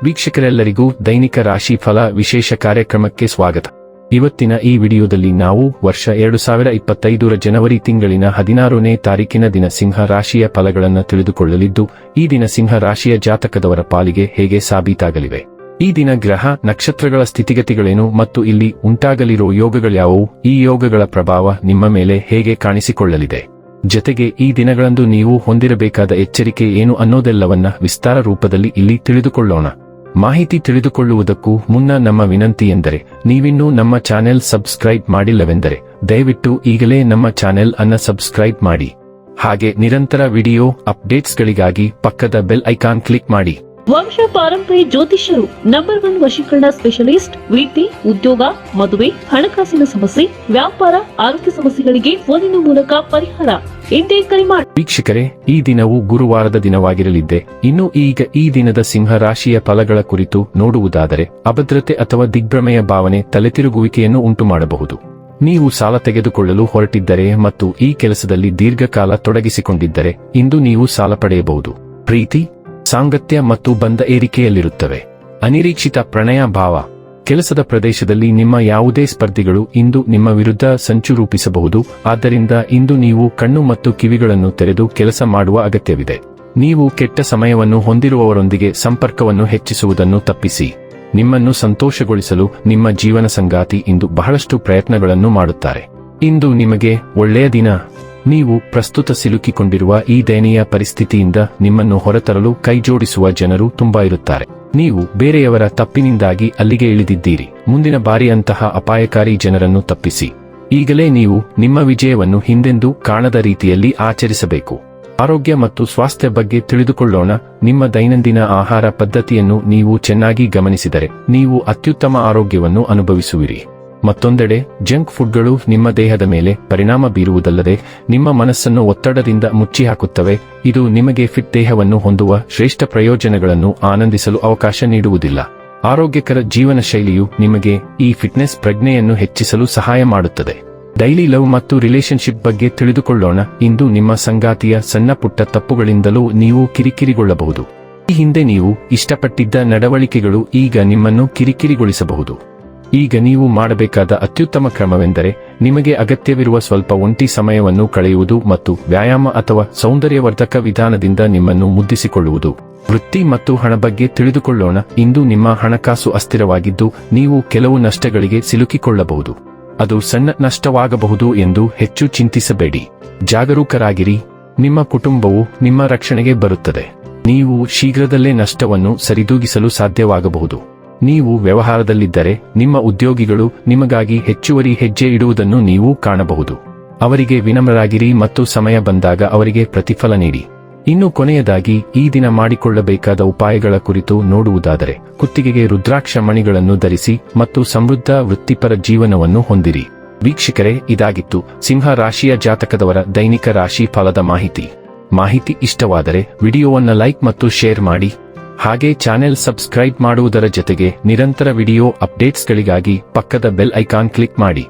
ವೀಕ್ಷಕರೆಲ್ಲರಿಗೂ ದೈನಿಕ ರಾಶಿ ಫಲ ವಿಶೇಷ ಕಾರ್ಯಕ್ರಮಕ್ಕೆ ಸ್ವಾಗತ. ಇವತ್ತಿನ ಈ ವಿಡಿಯೋದಲ್ಲಿ ನಾವು ವರ್ಷ 2025ರ ಜನವರಿ ತಿಂಗಳಿನ 16ನೇ ತಾರೀಕಿನ ದಿನ ಸಿಂಹ ರಾಶಿಯ ಫಲಗಳನ್ನು ತಿಳಿದುಕೊಳ್ಳಲಿದ್ದು, ಈ ದಿನ ಸಿಂಹ ರಾಶಿಯ ಜಾತಕದವರ ಪಾಲಿಗೆ ಹೇಗೆ ಸಾಬೀತಾಗಲಿವೆ, ಈ ದಿನ ಗ್ರಹ ನಕ್ಷತ್ರಗಳ ಸ್ಥಿತಿಗತಿಗಳೇನು ಮತ್ತು ಇಲ್ಲಿ ಉಂಟಾಗಲಿರೋ ಯೋಗಗಳ್ಯಾವುವು, ಈ ಯೋಗಗಳ ಪ್ರಭಾವ ನಿಮ್ಮ ಮೇಲೆ ಹೇಗೆ ಕಾಣಿಸಿಕೊಳ್ಳಲಿದೆ, ಜೊತೆಗೆ ಈ ದಿನಗಳಂದು ನೀವು ಹೊಂದಿರಬೇಕಾದ ಎಚ್ಚರಿಕೆ ಏನು ಅನ್ನೋದೆಲ್ಲವನ್ನ ವಿಸ್ತಾರ ರೂಪದಲ್ಲಿ ಇಲ್ಲಿ ತಿಳಿದುಕೊಳ್ಳೋಣ. ಮಾಹಿತಿ ತಿಳಿದುಕೊಳ್ಳುವುದಕ್ಕೂ ಮುನ್ನ ನಮ್ಮ ವಿನಂತಿ ಎಂದರೆ, ನೀವಿನ್ನೂ ನಮ್ಮ ಚಾನೆಲ್ ಸಬ್ಸ್ಕ್ರೈಬ್ ಮಾಡಿಲ್ಲವೆಂದರೆ ದಯವಿಟ್ಟು ಈಗಲೇ ನಮ್ಮ ಚಾನೆಲ್ ಅನ್ನು ಸಬ್ಸ್ಕ್ರೈಬ್ ಮಾಡಿ. ಹಾಗೆ ನಿರಂತರ ವಿಡಿಯೋ ಅಪ್ಡೇಟ್ಸ್ಗಳಿಗಾಗಿ ಪಕ್ಕದ ಬೆಲ್ ಐಕಾನ್ ಕ್ಲಿಕ್ ಮಾಡಿ. ವಂಶ ಪಾರಂಪರ್ಯ ಜ್ಯೋತಿಷ್ಯರು ನಂಬರ್ 1 ವಶೀಕರಣ ಸ್ಪೆಷಲಿಸ್ಟ್. ವಿದ್ಯೆ, ಉದ್ಯೋಗ, ಮದುವೆ, ಹಣಕಾಸಿನ ಸಮಸ್ಯೆ, ವ್ಯಾಪಾರ, ಆರೋಗ್ಯ ಸಮಸ್ಯೆಗಳಿಗೆ ಫೋನಿನ ಮೂಲಕ ಪರಿಹಾರ. ಇಂದೇ ಕರೆ ಮಾಡಿ. ವೀಕ್ಷಕರೇ, ಈ ದಿನವು ಗುರುವಾರದ ದಿನವಾಗಿರಲಿದ್ದೆ. ಇನ್ನು ಈಗ ಈ ದಿನದ ಸಿಂಹ ರಾಶಿಯ ಫಲಗಳ ಕುರಿತು ನೋಡುವುದಾದರೆ, ಅಭದ್ರತೆ ಅಥವಾ ದಿಗ್ಭ್ರಮೆಯ ಭಾವನೆ ತಲೆತಿರುಗುವಿಕೆಯನ್ನು ಉಂಟು ಮಾಡಬಹುದು. ನೀವು ಸಾಲ ತೆಗೆದುಕೊಳ್ಳಲು ಹೊರಟಿದ್ದರೆ ಮತ್ತು ಈ ಕೆಲಸದಲ್ಲಿ ದೀರ್ಘಕಾಲ ತೊಡಗಿಸಿಕೊಂಡಿದ್ದರೆ ಇಂದು ನೀವು ಸಾಲ ಪಡೆಯಬಹುದು. ಪ್ರೀತಿ, ಸಾಂಗತ್ಯ ಮತ್ತು ಬಂಧ ಏರಿಕೆಯಲ್ಲಿರುತ್ತವೆ. ಅನಿರೀಕ್ಷಿತ ಪ್ರಣಯ ಭಾವ. ಕೆಲಸದ ಪ್ರದೇಶದಲ್ಲಿ ನಿಮ್ಮ ಯಾವುದೇ ಸ್ಪರ್ಧಿಗಳು ಇಂದು ನಿಮ್ಮ ವಿರುದ್ಧ ಸಂಚು ರೂಪಿಸಬಹುದು. ಆದ್ದರಿಂದ ಇಂದು ನೀವು ಕಣ್ಣು ಮತ್ತು ಕಿವಿಗಳನ್ನು ತೆರೆದು ಕೆಲಸ ಮಾಡುವ ಅಗತ್ಯವಿದೆ. ನೀವು ಕೆಟ್ಟ ಸಮಯವನ್ನು ಹೊಂದಿರುವವರೊಂದಿಗೆ ಸಂಪರ್ಕವನ್ನು ಹೆಚ್ಚಿಸುವುದನ್ನು ತಪ್ಪಿಸಿ. ನಿಮ್ಮನ್ನು ಸಂತೋಷಗೊಳಿಸಲು ನಿಮ್ಮ ಜೀವನ ಸಂಗಾತಿ ಇಂದು ಬಹಳಷ್ಟು ಪ್ರಯತ್ನಗಳನ್ನು ಮಾಡುತ್ತಾರೆ. ಇಂದು ನಿಮಗೆ ಒಳ್ಳೆಯ ದಿನ. ನೀವು ಪ್ರಸ್ತುತ ಸಿಲುಕಿಕೊಂಡಿರುವ ಈ ದಯನೀಯ ಪರಿಸ್ಥಿತಿಯಿಂದ ನಿಮ್ಮನ್ನು ಹೊರತರಲು ಕೈಜೋಡಿಸುವ ಜನರು ತುಂಬಾ ಇರುತ್ತಾರೆ. ನೀವು ಬೇರೆಯವರ ತಪ್ಪಿನಿಂದಾಗಿ ಅಲ್ಲಿಗೆ ಇಳಿದಿದ್ದೀರಿ. ಮುಂದಿನ ಬಾರಿ ಅಂತಹ ಅಪಾಯಕಾರಿ ಜನರನ್ನು ತಪ್ಪಿಸಿ. ಈಗಲೇ ನೀವು ನಿಮ್ಮ ವಿಜಯವನ್ನು ಹಿಂದೆಂದೂ ಕಾಣದ ರೀತಿಯಲ್ಲಿ ಆಚರಿಸಬೇಕು. ಆರೋಗ್ಯ ಮತ್ತು ಸ್ವಾಸ್ಥ್ಯ ಬಗ್ಗೆ ತಿಳಿದುಕೊಳ್ಳೋಣ. ನಿಮ್ಮ ದೈನಂದಿನ ಆಹಾರ ಪದ್ಧತಿಯನ್ನು ನೀವು ಚೆನ್ನಾಗಿ ಗಮನಿಸಿದರೆ ನೀವು ಅತ್ಯುತ್ತಮ ಆರೋಗ್ಯವನ್ನು ಅನುಭವಿಸುವಿರಿ. ಮತ್ತೊಂದೆಡೆ ಜಂಕ್ ಫುಡ್ಗಳು ನಿಮ್ಮ ದೇಹದ ಮೇಲೆ ಪರಿಣಾಮ ಬೀರುವುದಲ್ಲದೆ ನಿಮ್ಮ ಮನಸ್ಸನ್ನು ಒತ್ತಡದಿಂದ ಮುಚ್ಚಿಹಾಕುತ್ತವೆ. ಇದು ನಿಮಗೆ ಫಿಟ್ ದೇಹವನ್ನು ಹೊಂದುವ ಶ್ರೇಷ್ಠ ಪ್ರಯೋಜನಗಳನ್ನು ಆನಂದಿಸಲು ಅವಕಾಶ ನೀಡುವುದಿಲ್ಲ. ಆರೋಗ್ಯಕರ ಜೀವನ ಶೈಲಿಯು ನಿಮಗೆ ಈ ಫಿಟ್ನೆಸ್ ಪ್ರಜ್ಞೆಯನ್ನು ಹೆಚ್ಚಿಸಲು ಸಹಾಯ ಮಾಡುತ್ತದೆ. ಡೈಲಿ ಲವ್ ಮತ್ತು ರಿಲೇಶನ್ಶಿಪ್ ಬಗ್ಗೆ ತಿಳಿದುಕೊಳ್ಳೋಣ. ಇಂದು ನಿಮ್ಮ ಸಂಗಾತಿಯ ಸಣ್ಣ ಪುಟ್ಟ ತಪ್ಪುಗಳಿಂದಲೂ ನೀವು ಕಿರಿಕಿರಿಗೊಳ್ಳಬಹುದು. ಈ ಹಿಂದೆ ನೀವು ಇಷ್ಟಪಟ್ಟಿದ್ದ ನಡವಳಿಕೆಗಳು ಈಗ ನಿಮ್ಮನ್ನು ಕಿರಿಕಿರಿಗೊಳಿಸಬಹುದು. ಈಗ ನೀವು ಮಾಡಬೇಕಾದ ಅತ್ಯುತ್ತಮ ಕ್ರಮವೆಂದರೆ ನಿಮಗೆ ಅಗತ್ಯವಿರುವ ಸ್ವಲ್ಪ ಒಂಟಿ ಸಮಯವನ್ನು ಕಳೆಯುವುದು ಮತ್ತು ವ್ಯಾಯಾಮ ಅಥವಾ ಸೌಂದರ್ಯವರ್ಧಕ ವಿಧಾನದಿಂದ ನಿಮ್ಮನ್ನು ಮುದ್ದಿಸಿಕೊಳ್ಳುವುದು. ವೃತ್ತಿ ಮತ್ತು ಹಣ ಬಗ್ಗೆ ತಿಳಿದುಕೊಳ್ಳೋಣ. ಇಂದು ನಿಮ್ಮ ಹಣಕಾಸು ಅಸ್ಥಿರವಾಗಿದ್ದು ನೀವು ಕೆಲವು ನಷ್ಟಗಳಿಗೆ ಸಿಲುಕಿಕೊಳ್ಳಬಹುದು. ಅದು ಸಣ್ಣ ನಷ್ಟವಾಗಬಹುದು ಎಂದು ಹೆಚ್ಚು ಚಿಂತಿಸಬೇಡಿ. ಜಾಗರೂಕರಾಗಿರಿ. ನಿಮ್ಮ ಕುಟುಂಬವು ನಿಮ್ಮ ರಕ್ಷಣೆಗೆ ಬರುತ್ತದೆ. ನೀವು ಶೀಘ್ರದಲ್ಲೇ ನಷ್ಟವನ್ನು ಸರಿದೂಗಿಸಲು ಸಾಧ್ಯವಾಗಬಹುದು. ನೀವು ವ್ಯವಹಾರದಲ್ಲಿದ್ದರೆ ನಿಮ್ಮ ಉದ್ಯೋಗಿಗಳು ನಿಮಗಾಗಿ ಹೆಚ್ಚುವರಿ ಹೆಜ್ಜೆ ಇಡುವುದನ್ನು ನೀವು ಕಾಣಬಹುದು. ಅವರಿಗೆ ವಿನಮ್ರರಾಗಿರಿ ಮತ್ತು ಸಮಯ ಬಂದಾಗ ಅವರಿಗೆ ಪ್ರತಿಫಲ ನೀಡಿ. ಇನ್ನು ಕೊನೆಯದಾಗಿ ಈ ದಿನ ಮಾಡಿಕೊಳ್ಳಬೇಕಾದ ಉಪಾಯಗಳ ಕುರಿತು ನೋಡುವುದಾದರೆ, ಕುತ್ತಿಗೆಗೆ ರುದ್ರಾಕ್ಷ ಮಣಿಗಳನ್ನು ಧರಿಸಿ ಮತ್ತು ಸಮೃದ್ಧ ವೃತ್ತಿಪರ ಜೀವನವನ್ನು ಹೊಂದಿರಿ. ವೀಕ್ಷಕರೇ, ಇದಾಗಿತ್ತು ಸಿಂಹ ರಾಶಿಯ ಜಾತಕದವರ ದೈನಿಕ ರಾಶಿ ಫಲದ ಮಾಹಿತಿ ಇಷ್ಟವಾದರೆ ವಿಡಿಯೋವನ್ನು ಲೈಕ್ ಮತ್ತು ಶೇರ್ ಮಾಡಿ. ಹಾಗೆ ಚಾನೆಲ್ ಸಬ್ಸ್ಕ್ರೈಬ್ ಮಾಡುವುದರ ಜೊತೆಗೆ ನಿರಂತರ ವಿಡಿಯೋ ಅಪ್ಡೇಟ್ಸ್ಗಳಿಗಾಗಿ ಪಕ್ಕದ ಬೆಲ್ ಐಕಾನ್ ಕ್ಲಿಕ್ ಮಾಡಿ.